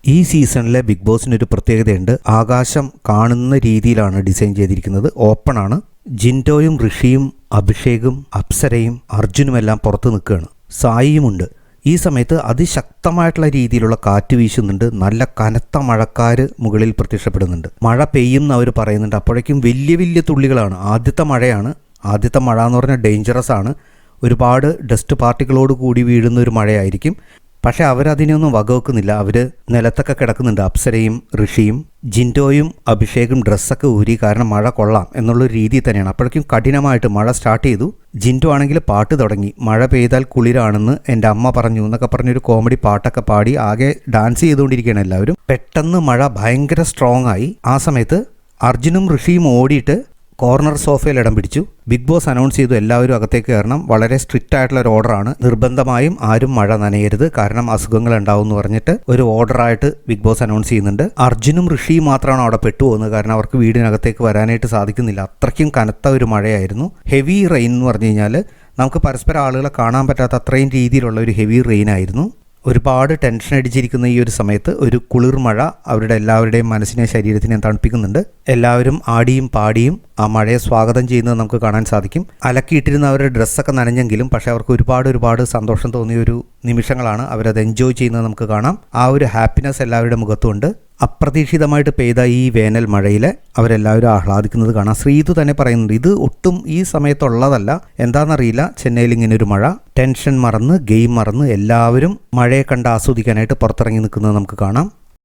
ഈ സീസണിലെ ബിഗ് ബോസിനൊരു പ്രത്യേകതയുണ്ട്. ആകാശം കാണുന്ന രീതിയിലാണ് ഡിസൈൻ ചെയ്തിരിക്കുന്നത്. ഓപ്പൺ ആണ്. ജിൻഡോയും ഋഷിയും അഭിഷേകും അപ്സരയും അർജുനുമെല്ലാം പുറത്ത് നിൽക്കുകയാണ്. സായിയുമുണ്ട്. ഈ സമയത്ത് അതിശക്തമായിട്ടുള്ള രീതിയിലുള്ള കാറ്റ് വീശുന്നുണ്ട്. നല്ല കനത്ത മഴക്കാര് മുകളിൽ പ്രത്യക്ഷപ്പെടുന്നുണ്ട്. മഴ പെയ്യും എന്ന് അവർ പറയുന്നുണ്ട്. അപ്പോഴേക്കും വലിയ വലിയ തുള്ളികളാണ്. ആദ്യത്തെ മഴയാണ്. ആദ്യത്തെ മഴ എന്ന് പറഞ്ഞാൽ ഡേഞ്ചറസ് ആണ്. ഒരുപാട് ഡസ്റ്റ് പാർട്ടിക്കിളോട് കൂടി വീഴുന്ന ഒരു മഴയായിരിക്കും. പക്ഷേ അവരതിനെയൊന്നും വകവെക്കുന്നില്ല. അവർ നിലത്തൊക്കെ കിടക്കുന്നുണ്ട്. അപ്സരയും ഋഷിയും ജിൻഡോയും അഭിഷേകും ഡ്രസ്സൊക്കെ ഊരി, കാരണം മഴ കൊള്ളാം എന്നുള്ളൊരു രീതിയിൽ തന്നെയാണ്. അപ്പോഴേക്കും കഠിനമായിട്ട് മഴ സ്റ്റാർട്ട് ചെയ്തു. ജിൻഡോ ആണെങ്കിൽ പാട്ട് തുടങ്ങി. മഴ പെയ്താൽ കുളിരാണെന്ന് എൻ്റെ അമ്മ പറഞ്ഞു എന്നൊക്കെ പറഞ്ഞൊരു കോമഡി പാട്ടൊക്കെ പാടി ആകെ ഡാൻസ് ചെയ്തുകൊണ്ടിരിക്കുകയാണ് എല്ലാവരും. പെട്ടെന്ന് മഴ ഭയങ്കര സ്ട്രോങ് ആയി. ആ സമയത്ത് അർജുനും ഋഷിയും ഓടിയിട്ട് കോർണർ സോഫയിൽ ഇടം പിടിച്ചു. ബിഗ് ബോസ് അനൗൺസ് ചെയ്തു എല്ലാവരും അകത്തേക്ക് കയറണം. വളരെ സ്ട്രിക്റ്റ് ആയിട്ടുള്ള ഒരു ഓർഡറാണ്. നിർബന്ധമായും ആരും മഴ നനയരുത്, കാരണം അസുഖങ്ങൾ ഉണ്ടാവും എന്ന് പറഞ്ഞിട്ട് ഒരു ഓർഡറായിട്ട് ബിഗ് ബോസ് അനൗൺസ് ചെയ്യുന്നുണ്ട്. അർജുനും ഋഷിയും മാത്രമാണ് അവിടെ പെട്ടുപോകുന്നത്, കാരണം അവർക്ക് വീടിനകത്തേക്ക് വരാനായിട്ട് സാധിക്കുന്നില്ല. അത്രയ്ക്കും കനത്ത ഒരു മഴയായിരുന്നു. ഹെവി റെയിൻ എന്ന് പറഞ്ഞു കഴിഞ്ഞാൽ നമുക്ക് പരസ്പരം ആളുകളെ കാണാൻ പറ്റാത്ത അത്രയും രീതിയിലുള്ള ഒരു ഹെവി റെയിൻ ആയിരുന്നു. ഒരുപാട് ടെൻഷൻ അടിച്ചിരിക്കുന്ന ഈ ഒരു സമയത്ത് ഒരു കുളിർ മഴ അവരുടെ എല്ലാവരുടെയും മനസ്സിനെ ശരീരത്തിനെ തണുപ്പിക്കുന്നുണ്ട്. എല്ലാവരും ആടിയും പാടിയും ആ മഴയെ സ്വാഗതം ചെയ്യുന്നത് നമുക്ക് കാണാൻ സാധിക്കും. അലക്കിയിട്ടിരുന്ന അവരുടെ ഡ്രസ്സൊക്കെ നനഞ്ഞെങ്കിലും പക്ഷേ അവർക്ക് ഒരുപാട് സന്തോഷം തോന്നിയ ഒരു നിമിഷങ്ങളാണ്. അവരത് എൻജോയ് ചെയ്യുന്നത് നമുക്ക് കാണാം. ആ ഒരു ഹാപ്പിനെസ് എല്ലാവരുടെ മുഖത്തുമുണ്ട്. അപ്രതീക്ഷിതമായിട്ട് പെയ്ത ഈ വേനൽ മഴയിൽ അവരെല്ലാവരും ആഹ്ലാദിക്കുന്നത് കാണാം. ശ്രീതു തന്നെ പറയുന്നുണ്ട്, ഇത് ഒട്ടും ഈ സമയത്തുള്ളതല്ല, എന്താണെന്നറിയില്ല, ചെന്നൈയിൽ ഇങ്ങനെ ഒരു മഴ. ടെൻഷൻ മറന്ന് ഗെയിം മറന്ന് എല്ലാവരും മഴയെ കണ്ട് ആസ്വദിക്കാനായിട്ട് പുറത്തിറങ്ങി നിൽക്കുന്നത് നമുക്ക് കാണാം.